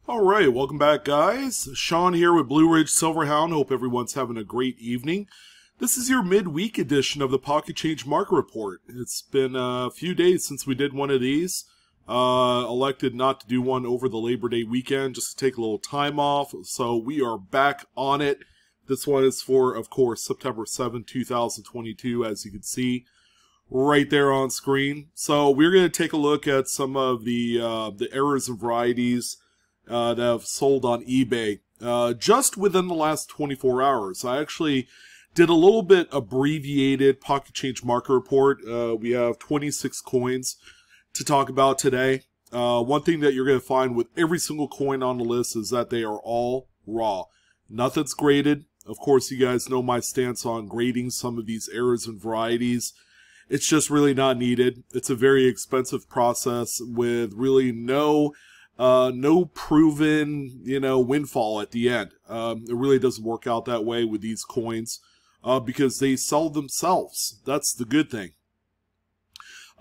Alright, welcome back guys. Sean here with BlueRidgeSilverhound. Hope everyone's having a great evening. This is your midweek edition of the Pocket Change Market Report. It's been a few days since we did one of these. Elected not to do one over the Labor Day weekend, just to take a little time off. So we are back on it. This one is for, of course, September 7, 2022, as you can see right there on screen. So we're going to take a look at some of the errors and varieties that have sold on eBay just within the last 24 hours. I actually did a little bit abbreviated Pocket Change Market Report. We have 26 coins to talk about today. One thing that you're going to find with every single coin on the list is that they are all raw. Nothing's graded. Of course, you guys know my stance on grading some of these errors and varieties. It's just really not needed. It's a very expensive process with really no proven, windfall at the end. It really doesn't work out that way with these coins because they sell themselves. That's the good thing.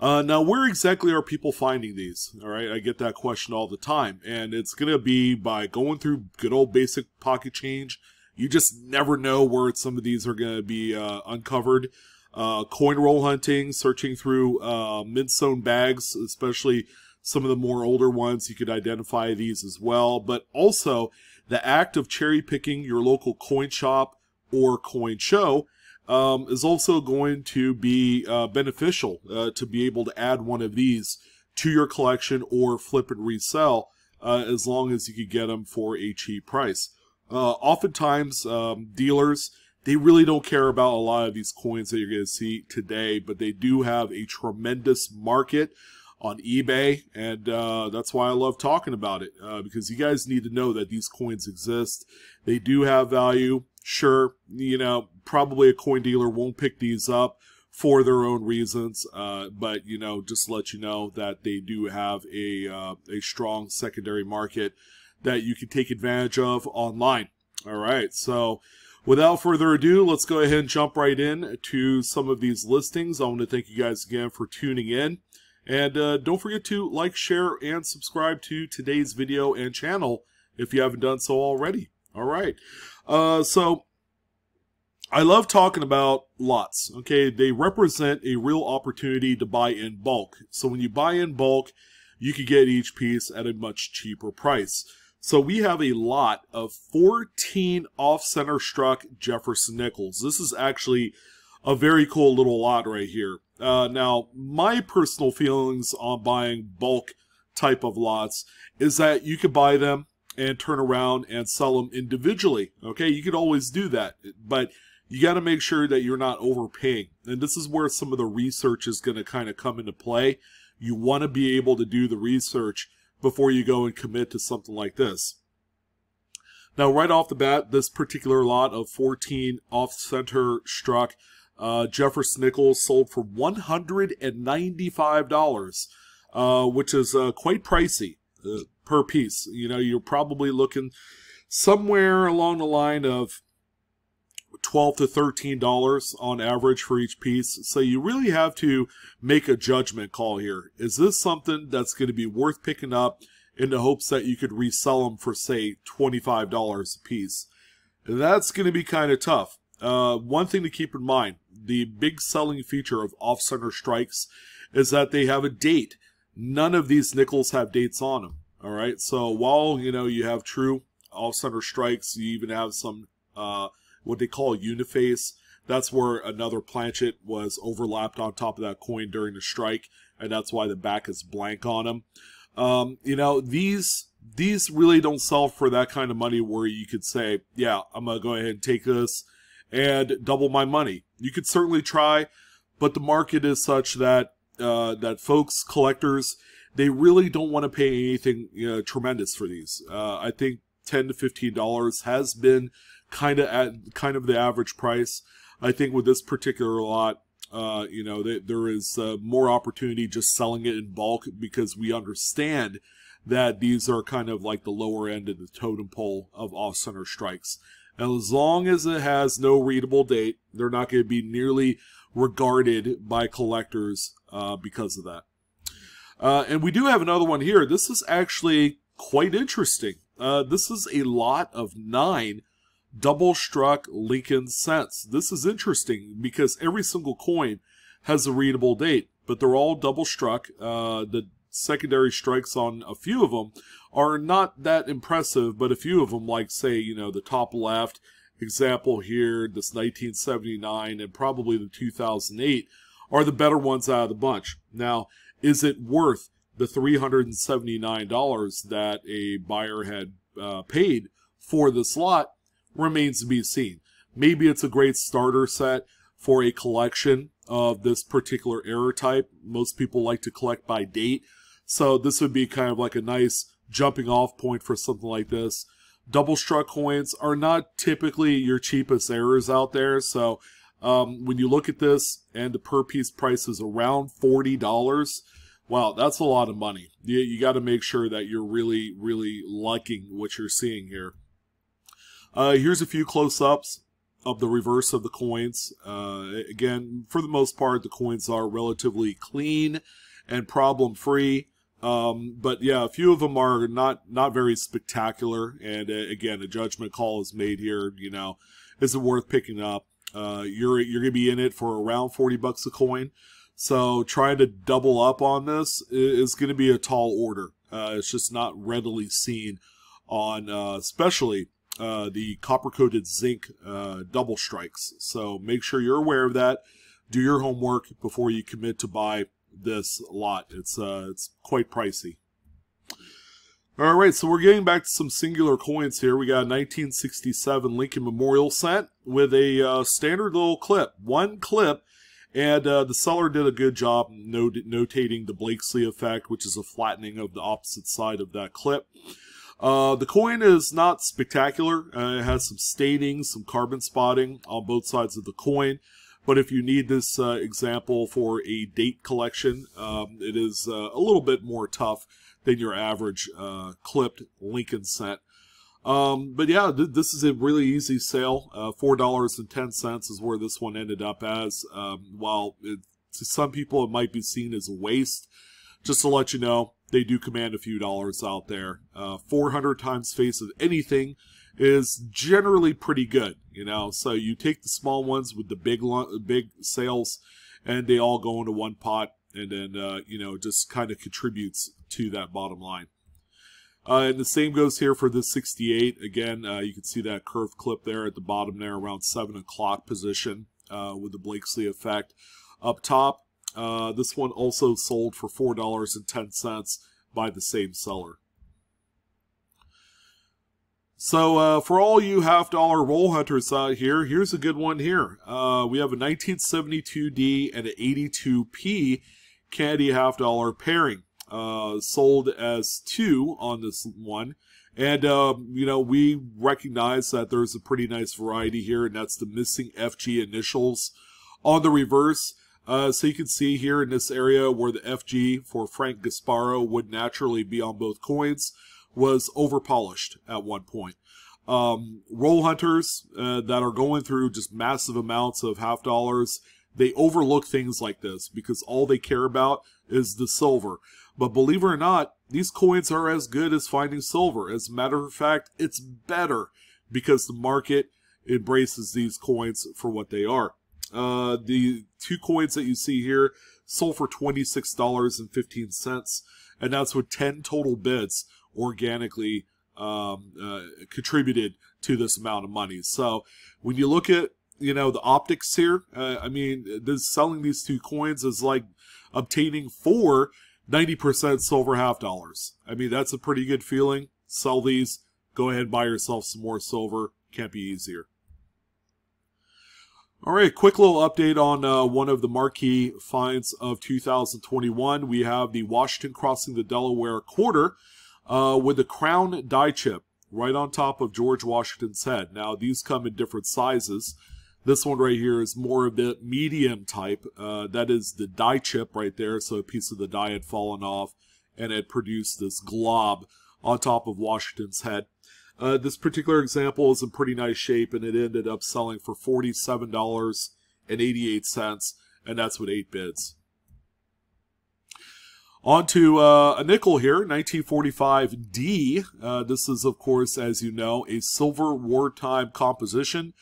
Now, where exactly are people finding these? All right, I get that question all the time, and it's going to be by going through good old basic pocket change. You just never know where some of these are going to be uncovered. Coin roll hunting, searching through mint-sewn bags, especially some of the more older ones, you could identify these as well. But also, the act of cherry-picking your local coin shop or coin show is also going to be beneficial to be able to add one of these to your collection or flip and resell as long as you could get them for a cheap price. Oftentimes, dealers, they really don't care about a lot of these coins that you're going to see today, but they do have a tremendous market on eBay, and that's why I love talking about it, because you guys need to know that these coins exist. They do have value. Sure, probably a coin dealer won't pick these up for their own reasons, but, just to let you know that they do have a strong secondary market that you can take advantage of online. All right, so without further ado, let's go ahead and jump right in to some of these listings. I want to thank you guys again for tuning in. And don't forget to like, share, and subscribe to today's video and channel if you haven't done so already. All right. So I love talking about lots. Okay, they represent a real opportunity to buy in bulk. So when you buy in bulk, you can get each piece at a much cheaper price. So we have a lot of 14 off-center struck Jefferson Nickels. This is actually a very cool little lot right here. Now, my personal feelings on buying bulk type of lots is that you could buy them and turn around and sell them individually. Okay, you could always do that, but you got to make sure that you're not overpaying. And this is where some of the research is going to kind of come into play. You want to be able to do the research before you go and commit to something like this. Now, right off the bat, this particular lot of 14 off-center struck Jefferson Nickel sold for $195, which is quite pricey per piece. You're probably looking somewhere along the line of $12 to $13 on average for each piece. So you really have to make a judgment call here. Is this something that's going to be worth picking up in the hopes that you could resell them for, say, $25 a piece? That's going to be kind of tough. One thing to keep in mind, the big selling feature of off-center strikes is that they have a date. None of these nickels have dates on them. All right, so while you have true off-center strikes, you even have some what they call uniface. That's where another planchet was overlapped on top of that coin during the strike, and that's why the back is blank on them. These really don't sell for that kind of money where you could say, yeah, I'm gonna go ahead and take this and double my money. You could certainly try, but the market is such that that folks, collectors, they really don't want to pay anything tremendous for these. I think $10 to $15 has been kind of the average price. I think with this particular lot, there is more opportunity just selling it in bulk because we understand that these are kind of like the lower end of the totem pole of off-center strikes. And as long as it has no readable date, they're not going to be nearly regarded by collectors because of that. And we do have another one here. This is actually quite interesting. this is a lot of 9 double-struck Lincoln cents. This is interesting because every single coin has a readable date, but they're all double-struck. The secondary strikes on a few of them are not that impressive, but a few of them, like, say, you know, the top left example here, this 1979 and probably the 2008, are the better ones out of the bunch. Now, is it worth the $379 that a buyer had paid for this lot? Remains to be seen. Maybe it's a great starter set for a collection of this particular error type. Most people like to collect by date, so this would be kind of like a nice jumping off point for something like this. Double struck coins are not typically your cheapest errors out there, so when you look at this and the per piece price is around $40, wow, that's a lot of money. You got to make sure that you're really, really liking what you're seeing here. Here's a few close-ups of the reverse of the coins. Again, for the most part, the coins are relatively clean and problem-free. But yeah, a few of them are not very spectacular. And again, a judgment call is made here. You know, is it worth picking up? You're gonna be in it for around $40 a coin. So trying to double up on this is going to be a tall order. It's just not readily seen on, especially the copper-coated zinc double strikes. So make sure you're aware of that. Do your homework before you commit to buy this lot. It's quite pricey. All right, so we're getting back to some singular coins here. We got a 1967 Lincoln Memorial set with a standard little clip, one clip, and the seller did a good job notating the Blakesley effect, which is a flattening of the opposite side of that clip. The coin is not spectacular. It has some staining, some carbon spotting on both sides of the coin. But if you need this example for a date collection, it is a little bit more tough than your average clipped Lincoln set. But yeah, this is a really easy sale. $4.10 is where this one ended up as. While to some people it might be seen as a waste, just to let you know, they do command a few dollars out there. 400 times face of anything is generally pretty good, you know. So you take the small ones with the big sales, and they all go into one pot, and then you know, just kind of contributes to that bottom line. And the same goes here for this 68. Again, you can see that curved clip there at the bottom there, around 7 o'clock position, with the Blakesley effect up top. This one also sold for $4.10 by the same seller. So for all you half-dollar roll hunters out here, here's a good one here. We have a 1972D and an 82P candy half-dollar pairing. Sold as 2 on this one. And, you know, we recognize that there's a pretty nice variety here, and that's the missing FG initials on the reverse. So you can see here in this area where the FG for Frank Gasparo would naturally be on both coins was over-polished at one point. Roll hunters that are going through just massive amounts of half dollars, they overlook things like this because all they care about is the silver. But believe it or not, these coins are as good as finding silver. As a matter of fact, it's better because the market embraces these coins for what they are. The 2 coins that you see here sold for $26.15, and that's with 10 total bids organically contributed to this amount of money. So when you look at, you know, the optics here, I mean, selling these 2 coins is like obtaining 4 90% silver half dollars. I mean, that's a pretty good feeling. Sell these, go ahead and buy yourself some more silver. Can't be easier. All right, quick little update on one of the marquee finds of 2021. We have the Washington crossing the Delaware quarter with the crown die chip right on top of George Washington's head. Now, these come in different sizes. This one right here is more of the medium type. That is the die chip right there. So a piece of the die had fallen off and it produced this glob on top of Washington's head. This particular example is in pretty nice shape, and it ended up selling for $47.88, and that's with 8 bids. On to a nickel here, 1945D. This is, of course, as you know, a silver wartime composition,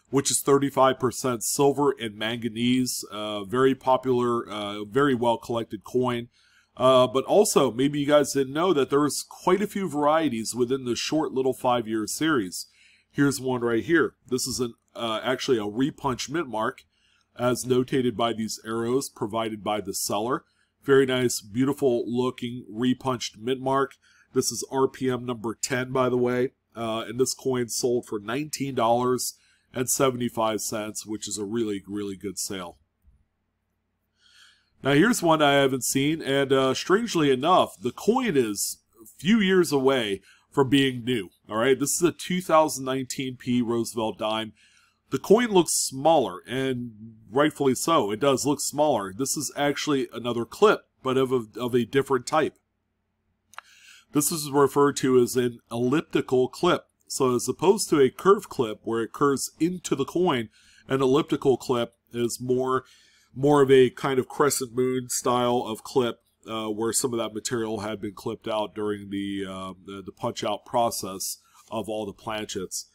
which is 35% silver and manganese. Very popular, very well collected coin. But also, maybe you guys didn't know that there's quite a few varieties within the short little 5-year series. Here's one right here. This is actually a repunch mint mark, as notated by these arrows provided by the seller. Very nice, beautiful looking repunched mint mark. This is RPM number 10, by the way. And this coin sold for $19.75, which is a really, really good sale. Now here's one I haven't seen, and strangely enough, the coin is a few years away from being new. All right, this is a 2019 P Roosevelt Dime. The coin looks smaller, and rightfully so. It does look smaller. This is actually another clip, but of a different type. This is referred to as an elliptical clip. So as opposed to a curved clip where it curves into the coin, an elliptical clip is more of a kind of crescent moon style of clip, where some of that material had been clipped out during the punch out process of all the planchets.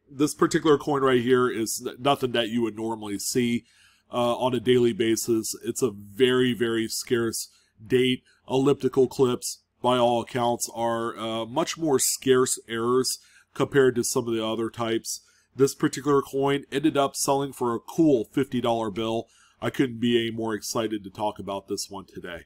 This particular coin right here is nothing that you would normally see on a daily basis. It's a very, very scarce date. Elliptical clips, by all accounts, are much more scarce errors compared to some of the other types. This particular coin ended up selling for a cool $50 bill. I couldn't be any more excited to talk about this one today.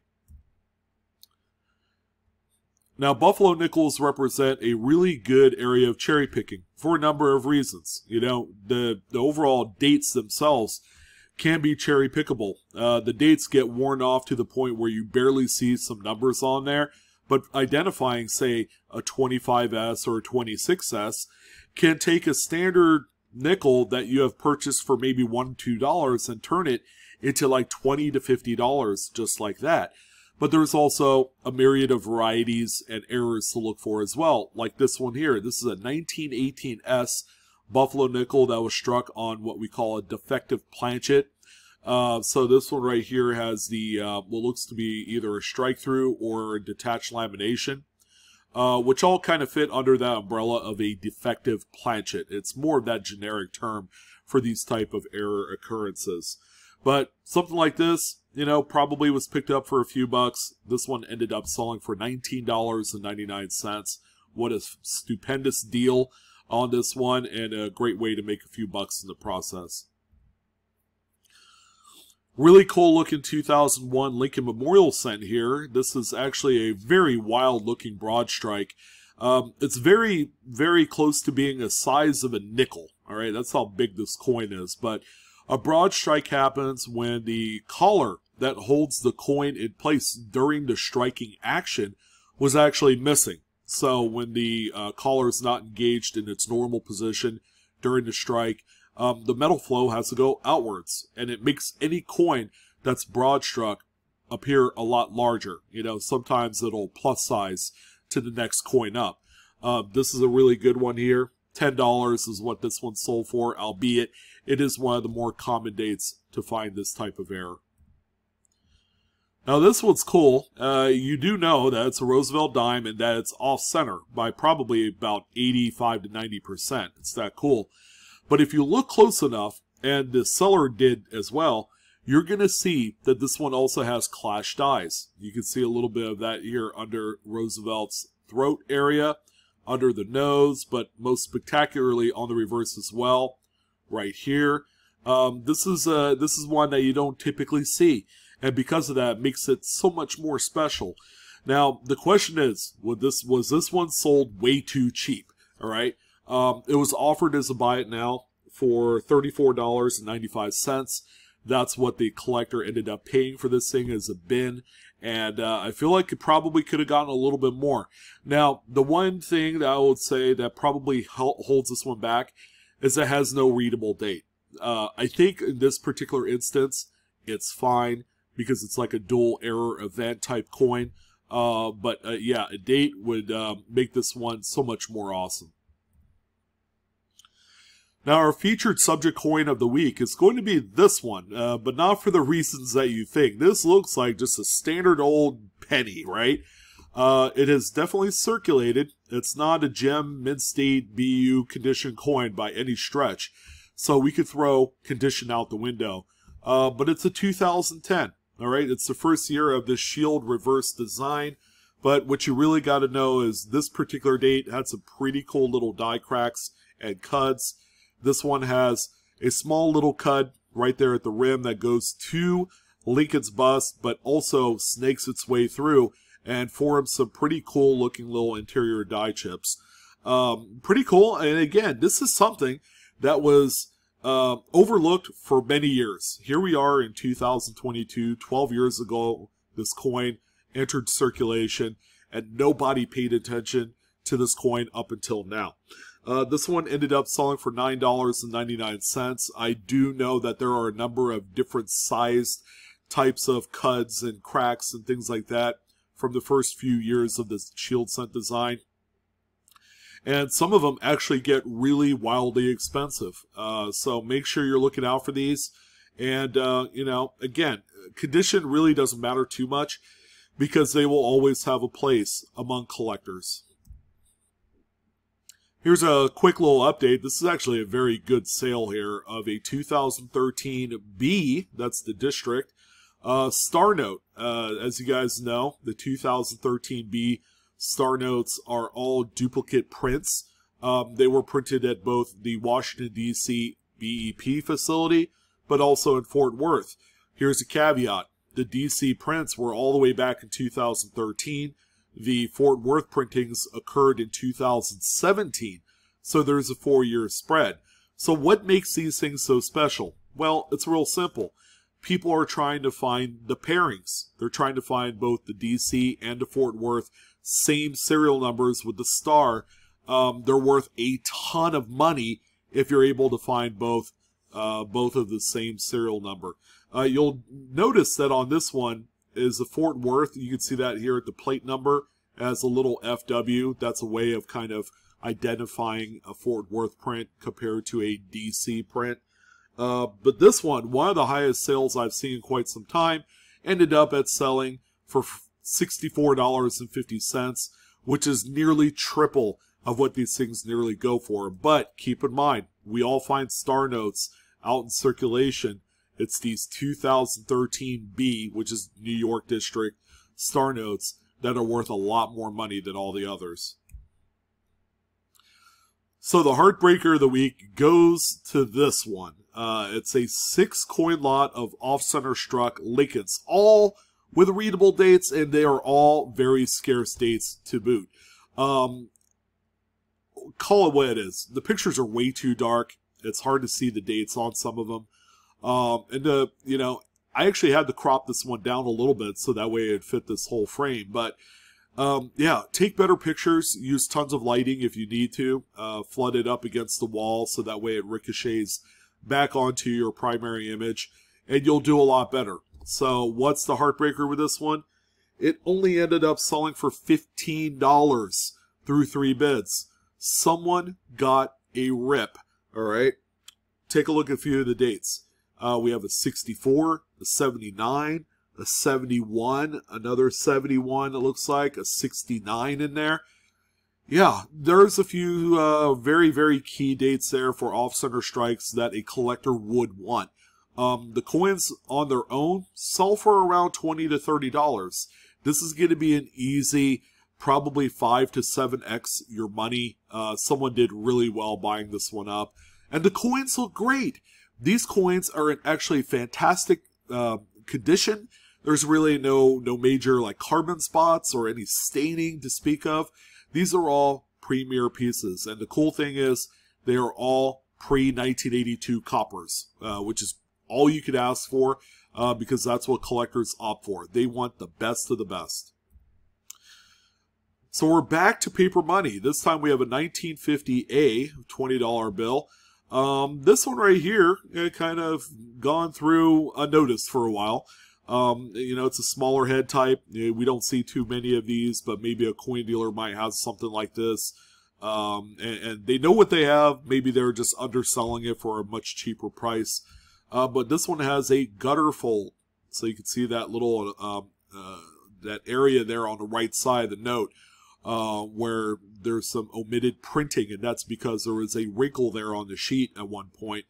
Now, Buffalo nickels represent a really good area of cherry picking for a number of reasons. You know, the overall dates themselves can be cherry pickable. The dates get worn off to the point where you barely see some numbers on there, but identifying, say, a 25S or a 26S can take a standard nickel that you have purchased for maybe $1, $2 and turn it into like $20 to $50 just like that. But there's also a myriad of varieties and errors to look for as well, like this one here. This is a 1918S Buffalo nickel that was struck on what we call a defective planchet. So this one right here has the what looks to be either a strike through or a detached lamination, which all kind of fit under that umbrella of a defective planchet. It's more of that generic term for these type of error occurrences. But something like this, you know, probably was picked up for a few bucks. This one ended up selling for $19.99. What a stupendous deal on this one, and a great way to make a few bucks in the process. Really cool looking 2001 Lincoln Memorial cent here. This is actually a very wild looking broad strike. It's very, very close to being the size of a nickel. All right, that's how big this coin is. But a broad strike happens when the collar that holds the coin in place during the striking action was actually missing. So when the collar is not engaged in its normal position during the strike, the metal flow has to go outwards, and it makes any coin that's broad struck appear a lot larger. You know, sometimes it'll plus size to the next coin up. This is a really good one here. $10 is what this one sold for, albeit it is one of the more common dates to find this type of error. Now this one's cool. You do know that it's a Roosevelt dime and that it's off-center by probably about 85 to 90%. It's that cool. But if you look close enough, and the seller did as well, you're going to see that this one also has clash dies. You can see a little bit of that here under Roosevelt's throat area, under the nose, but most spectacularly on the reverse as well, right here. This is one that you don't typically see, and because of that, it makes it so much more special. Now, the question is, was this one sold way too cheap? All right. It was offered as a buy it now for $34.95. That's what the collector ended up paying for this thing as a bin. And I feel like it probably could have gotten a little bit more. Now, the one thing that I would say that probably holds this one back is it has no readable date. I think in this particular instance, it's fine because it's like a dual error event type coin. But yeah, a date would make this one so much more awesome. Now, our featured subject coin of the week is going to be this one, but not for the reasons that you think. This looks like just a standard old penny, right? It has definitely circulated. It's not a gem, mid-state, BU condition coin by any stretch, so we could throw condition out the window. But it's a 2010, all right? It's the first year of the shield reverse design, but what you really got to know is this particular date had some pretty cool little die cracks and cuds. This one has a small little cud right there at the rim that goes to Lincoln's bust, but also snakes its way through and forms some pretty cool looking little interior die chips. Pretty cool. And again, this is something that was overlooked for many years. Here we are in 2022, 12 years ago, this coin entered circulation and nobody paid attention to this coin up until now. This one ended up selling for $9.99. I do know that there are a number of different sized types of cuds and cracks and things like that from the first few years of this shield scent design. And some of them actually get really wildly expensive. So make sure you're looking out for these. And, you know, again, condition really doesn't matter too much because they will always have a place among collectors. Here's a quick little update. This is actually a very good sale here of a 2013 B, that's the district, Star Note. As you guys know, the 2013 B Star Notes are all duplicate prints. They were printed at both the Washington, D.C. BEP facility, but also in Fort Worth. Here's a caveat. The D.C. prints were all the way back in 2013. The Fort Worth printings occurred in 2017, so there's a 4-year spread. So what makes these things so special? Well, it's real simple. People are trying to find the pairings. They're trying to find both the DC and the Fort Worth same serial numbers with the star. They're worth a ton of money if you're able to find both of the same serial number. You'll notice that on this one is the Fort Worth. You can see that here at the plate number as a little FW. That's a way of kind of identifying a Fort Worth print compared to a DC print. But this one of the highest sales I've seen in quite some time, ended up at selling for $64.50, which is nearly triple of what these things nearly go for. But keep in mind, we all find Star Notes out in circulation. It's these 2013 B, which is New York District Star Notes, that are worth a lot more money than all the others. So the Heartbreaker of the week goes to this one. It's a 6-coin lot of off-center struck Lincolns, all with readable dates, and they are all very scarce dates to boot. Call it what it is. The pictures are way too dark. It's hard to see the dates on some of them. You know, I actually had to crop this one down a little bit so that way it'd fit this whole frame. But, yeah, take better pictures. Use tons of lighting if you need to. Flood it up against the wall so that way it ricochets back onto your primary image. And you'll do a lot better. So, what's the Heartbreaker with this one? It only ended up selling for $15 through 3 bids. Someone got a rip, all right? Take a look at a few of the dates. We have a 64, a 79, a 71, another 71, it looks like, a 69 in there. Yeah, there's a few very, very key dates there for off-center strikes that a collector would want. The coins on their own sell for around $20 to $30. This is going to be an easy, probably 5 to 7x your money. Someone did really well buying this one up. And the coins look great. These coins are in actually fantastic condition. There's really no major like carbon spots or any staining to speak of. These are all premier pieces. And the cool thing is they are all pre-1982 coppers, which is all you could ask for because that's what collectors opt for. They want the best of the best. So we're back to paper money. This time we have a 1950A $20 bill. This one right here, kind of gone through unnoticed for a while. You know, it's a smaller head type. We don't see too many of these, but maybe a coin dealer might have something like this. And they know what they have. Maybe they're just underselling it for a much cheaper price. But this one has a gutter fold. So you can see that little that area there on the right side of the note where there's some omitted printing, and that's because there was a wrinkle there on the sheet at one point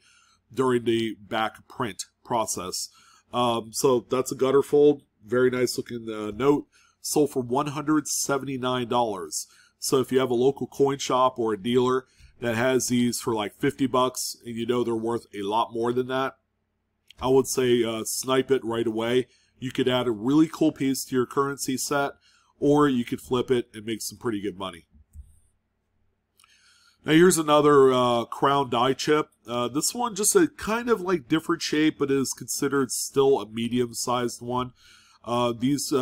during the back print process. So that's a gutter fold. Very nice looking note. Sold for $179. So if you have a local coin shop or a dealer that has these for like $50 and you know they're worth a lot more than that, I would say snipe it right away. You could add a really cool piece to your currency set, or you could flip it and make some pretty good money. Now here's another crown die chip. This one just a kind of like different shape, but is considered still a medium-sized one. These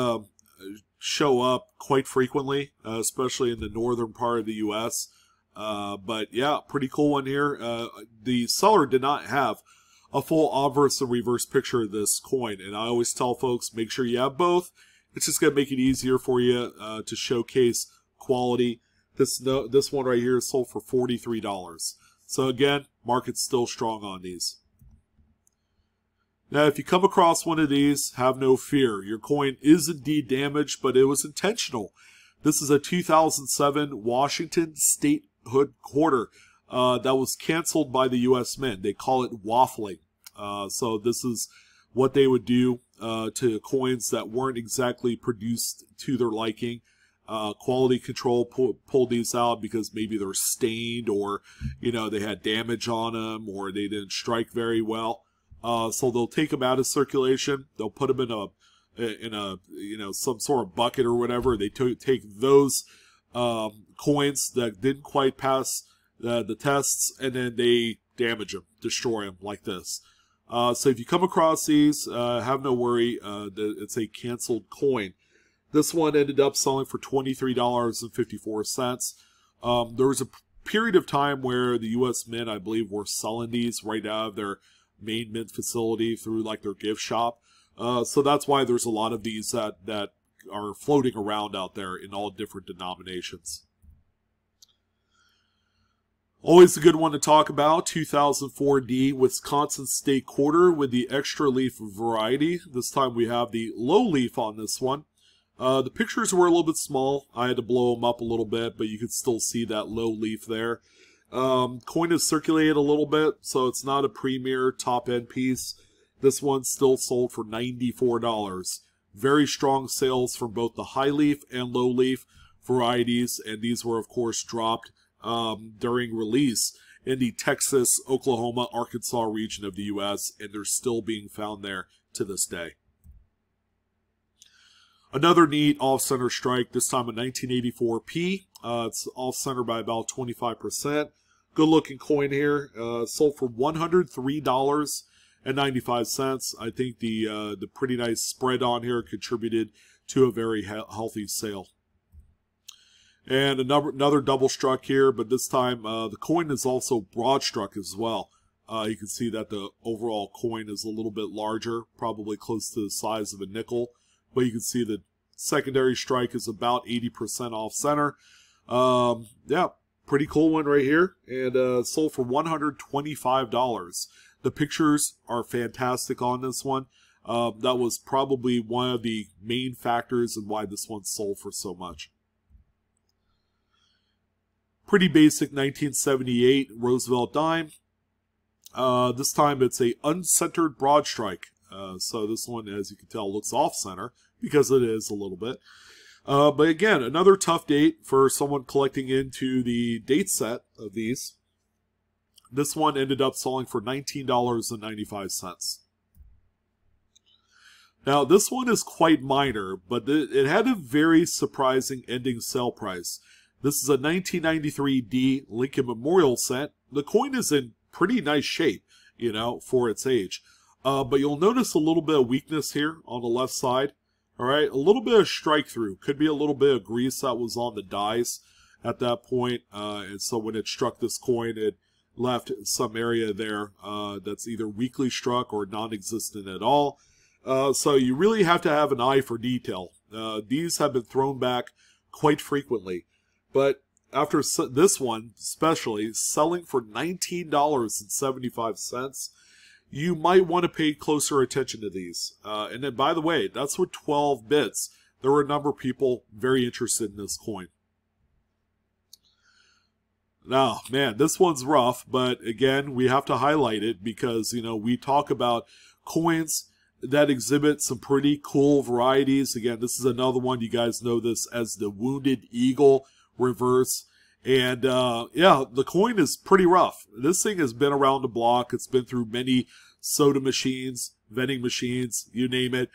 show up quite frequently, especially in the northern part of the U.S. But yeah, pretty cool one here. The seller did not have a full obverse and reverse picture of this coin, and I always tell folks, make sure you have both. It's just going to make it easier for you to showcase quality. This one right here is sold for $43. So again, market's still strong on these. Now, if you come across one of these, have no fear. Your coin is indeed damaged, but it was intentional. This is a 2007 Washington statehood quarter that was canceled by the U.S. Mint. They call it waffling. So this is what they would do to coins that weren't exactly produced to their liking. Quality control pulled these out because maybe they're stained, or they had damage on them, or they didn't strike very well. So they'll take them out of circulation. They'll put them in a some sort of bucket or whatever. They take those coins that didn't quite pass the tests, and then they damage them, destroy them like this. So if you come across these, have no worry. It's a canceled coin. This one ended up selling for $23.54. There was a period of time where the U.S. Mint, I believe, were selling these right out of their main mint facility through like their gift shop. So that's why there's a lot of these that are floating around out there in all different denominations. Always a good one to talk about, 2004D Wisconsin State Quarter with the extra leaf variety. This time we have the low leaf on this one. The pictures were a little bit small. I had to blow them up a little bit, but you could still see that low leaf there. Coin is circulated a little bit, so it's not a premier top-end piece. This one still sold for $94. Very strong sales from both the high leaf and low leaf varieties, and these were, of course, dropped during release in the Texas, Oklahoma, Arkansas region of the U.S., and they're still being found there to this day. Another neat off-center strike, this time a 1984 P. It's off-center by about 25%. Good-looking coin here. Sold for $103.95. I think the pretty nice spread on here contributed to a very healthy sale. And another double struck here, but this time the coin is also broad struck as well. You can see that the overall coin is a little bit larger, probably close to the size of a nickel. But you can see the secondary strike is about 80% off center. Yeah, pretty cool one right here. And sold for $125. The pictures are fantastic on this one. That was probably one of the main factors in why this one sold for so much. Pretty basic 1978 Roosevelt Dime. This time it's a uncentered broad strike. So this one, as you can tell, looks off-center because it is a little bit. But again, another tough date for someone collecting into the date set of these. This one ended up selling for $19.95. Now, this one is quite minor, but it had a very surprising ending sale price. This is a 1993 D Lincoln Memorial set. The coin is in pretty nice shape, for its age. But you'll notice a little bit of weakness here on the left side. All right, a little bit of strike through. Could be a little bit of grease that was on the dies at that point. And so when it struck this coin, it left some area there that's either weakly struck or non-existent at all. So you really have to have an eye for detail. These have been thrown back quite frequently. But after this one, especially, selling for $19.75, you might want to pay closer attention to these. And then, by the way, that's with 12 bids. There were a number of people very interested in this coin. Now, man, this one's rough, but again, we have to highlight it because, you know, we talk about coins that exhibit some pretty cool varieties. Again, this is another one. You guys know this as the Wounded Eagle reverse. And, yeah, the coin is pretty rough. This thing has been around the block. It's been through many soda machines, vending machines, you name it.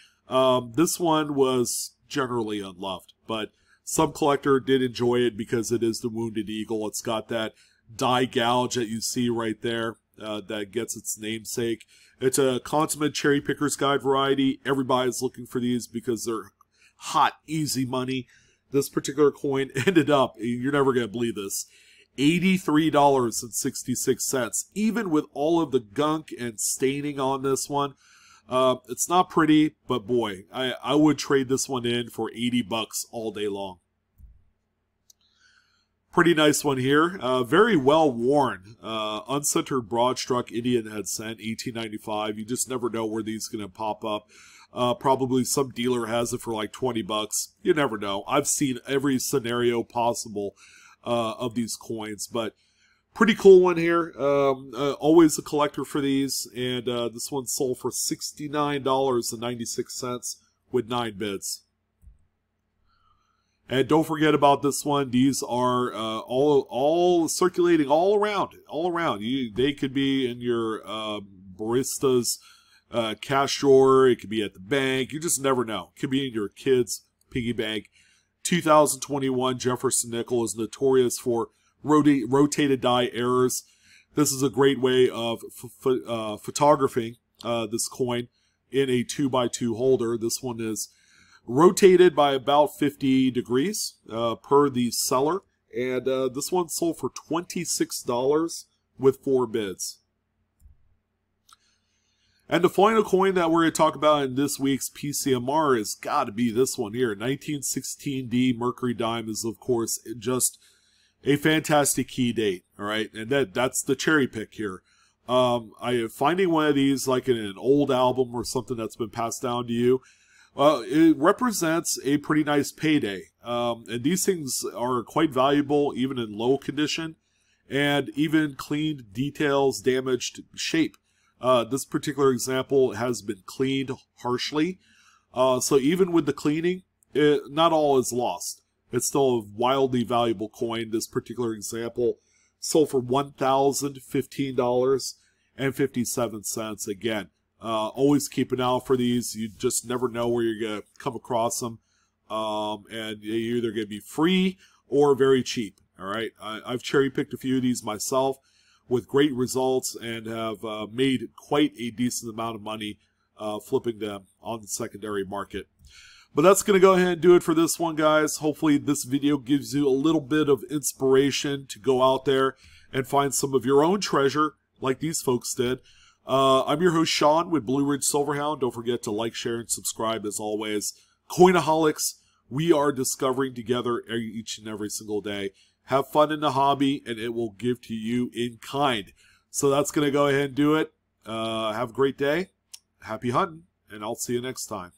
This one was generally unloved, but some collector did enjoy it because it is the Wounded Eagle. It's got that die gouge that you see right there that gets its namesake. It's a consummate cherry picker's guide variety. Everybody's looking for these because they're hot, easy money. This particular coin ended up, you're never going to believe this, $83.66. Even with all of the gunk and staining on this one, it's not pretty, but boy, I would trade this one in for $80 all day long. Pretty nice one here. Very well worn. Uncentered broad struck Indian head cent, 1895. You just never know where these are going to pop up. Probably some dealer has it for like $20. You never know. I've seen every scenario possible of these coins, but pretty cool one here. Always a collector for these, and this one sold for $69.96 with 9 bids. And don't forget about this one. These are all circulating all around. They could be in your barista's cash drawer. It could be at the bank. You just never know. It could be in your kid's piggy bank. 2021 Jefferson Nickel is notorious for rotated die errors. This is a great way of photographing this coin in a 2x2 holder. This one is rotated by about 50 degrees per the seller, and this one sold for $26 with 4 bids. And the final coin that we're going to talk about in this week's PCMR has got to be this one here. 1916D Mercury Dime is, of course, just a fantastic key date, all right? And that's the cherry pick here. Finding one of these like in an old album or something that's been passed down to you, it represents a pretty nice payday. And these things are quite valuable even in low condition and even cleaned, details, damaged shape. This particular example has been cleaned harshly. So even with the cleaning, not all is lost. It's still a wildly valuable coin. This particular example sold for $1,015.57. Again, always keep an eye out for these. You just never know where you're going to come across them. And you're either going to be free or very cheap. All right. I've cherry picked a few of these myself with great results and have made quite a decent amount of money flipping them on the secondary market. But that's going to go ahead and do it for this one, guys. Hopefully this video gives you a little bit of inspiration to go out there and find some of your own treasure like these folks did. I'm your host, Sean, with BlueRidgeSilverhound. Don't forget to like, share, and subscribe as always. Coinaholics, we are discovering together each and every single day. Have fun in the hobby, and it will give to you in kind. So that's going to go ahead and do it. Have a great day. Happy hunting, and I'll see you next time.